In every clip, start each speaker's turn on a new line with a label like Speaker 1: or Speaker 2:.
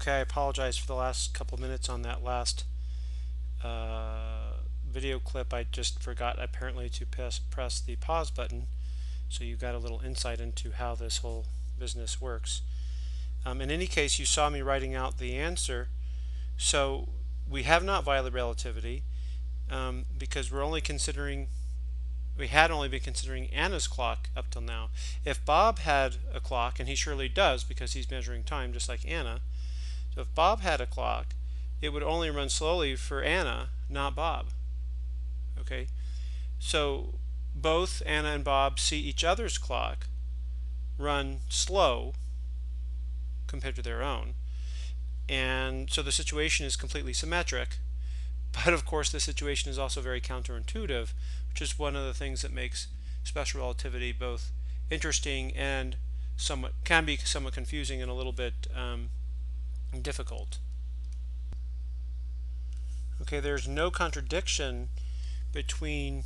Speaker 1: Okay, I apologize for the last couple minutes on that last video clip. I just forgot apparently to press the pause button, so you got a little insight into how this whole business works. In any case, you saw me writing out the answer. So we have not violated relativity because we had only been considering Anna's clock up till now. If Bob had a clock, and he surely does because he's measuring time just like Anna, so if Bob had a clock, it would only run slowly for Anna, not Bob. Okay, so both Anna and Bob see each other's clock run slow compared to their own, and so the situation is completely symmetric. But of course, the situation is also very counterintuitive, which is one of the things that makes special relativity both interesting and can be somewhat confusing and a little bit difficult. Okay, there's no contradiction between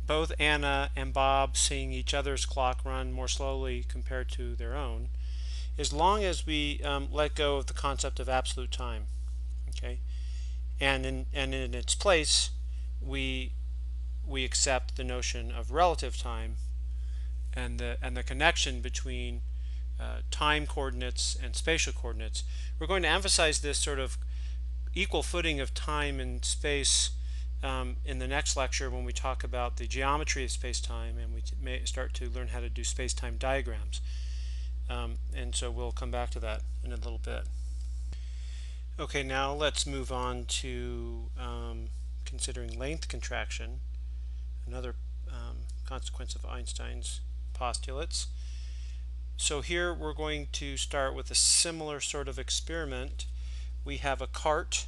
Speaker 1: both Anna and Bob seeing each other's clock run more slowly compared to their own, as long as we let go of the concept of absolute time. Okay, and in its place, we accept the notion of relative time and the connection between time coordinates and spatial coordinates. We're going to emphasize this sort of equal footing of time and space in the next lecture when we talk about the geometry of space-time, and we may start to learn how to do space-time diagrams. And so we'll come back to that in a little bit. Okay, now let's move on to considering length contraction, another consequence of Einstein's postulates. So here we're going to start with a similar sort of experiment. We have a cart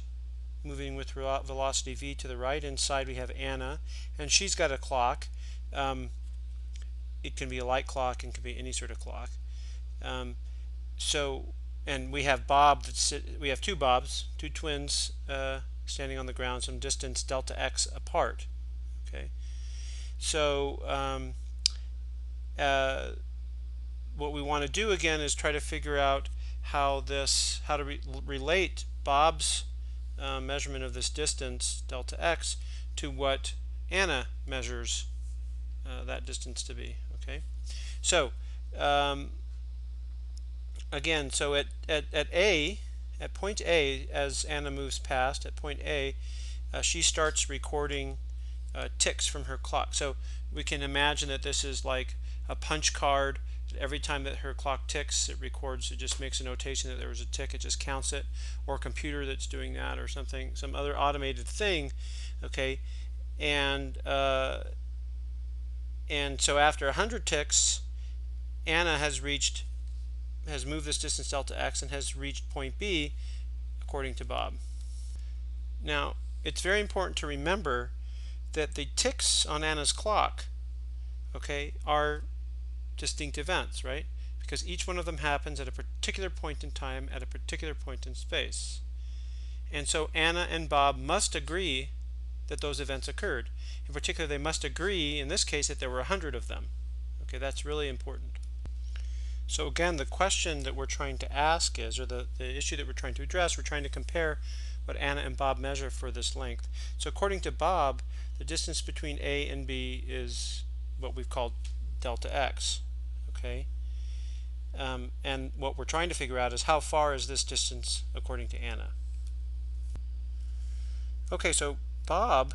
Speaker 1: moving with velocity v to the right. Inside we have Anna, and she's got a clock. It can be a light clock and can be any sort of clock. And we have Bob. We have two Bobs, two twins, standing on the ground, some distance delta x apart. Okay. So what we want to do again is try to figure out how to relate Bob's measurement of this distance delta x to what Anna measures that distance to be. Okay. So again, so at point A, as Anna moves past, at point A, she starts recording ticks from her clock. So we can imagine that this is like a punch card. Every time that her clock ticks, it records, it just makes a notation that there was a tick, it just counts it, or a computer that's doing that, or something, some other automated thing. Okay, and so after 100 ticks, Anna has moved this distance delta x and has reached point B according to Bob. Now, it's very important to remember that the ticks on Anna's clock, okay, are distinct events, right? Because each one of them happens at a particular point in time at a particular point in space. And so Anna and Bob must agree that those events occurred. In particular, they must agree, in this case, that there were 100 of them. Okay, that's really important. So again, the question that we're trying to ask is, or the issue that we're trying to address, we're trying to compare what Anna and Bob measure for this length. So according to Bob, the distance between A and B is what we've called delta x. Okay, and what we're trying to figure out is how far is this distance according to Anna. Okay, so Bob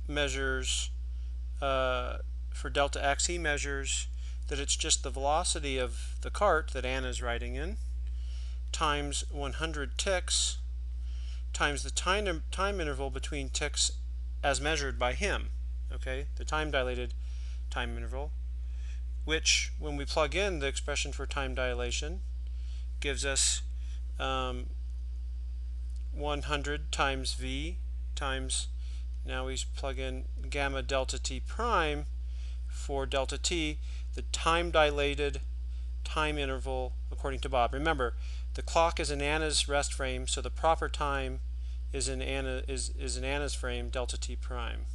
Speaker 1: measures for delta x, he measures that it's just the velocity of the cart that Anna is riding in times 100 ticks times the time interval between ticks as measured by him. Okay, the time dilated time interval, which when we plug in the expression for time dilation gives us 100 times v times, now we plug in gamma delta t prime for delta t, the time dilated time interval according to Bob. Remember, the clock is in Anna's rest frame, so the proper time is in Anna's frame, delta t prime.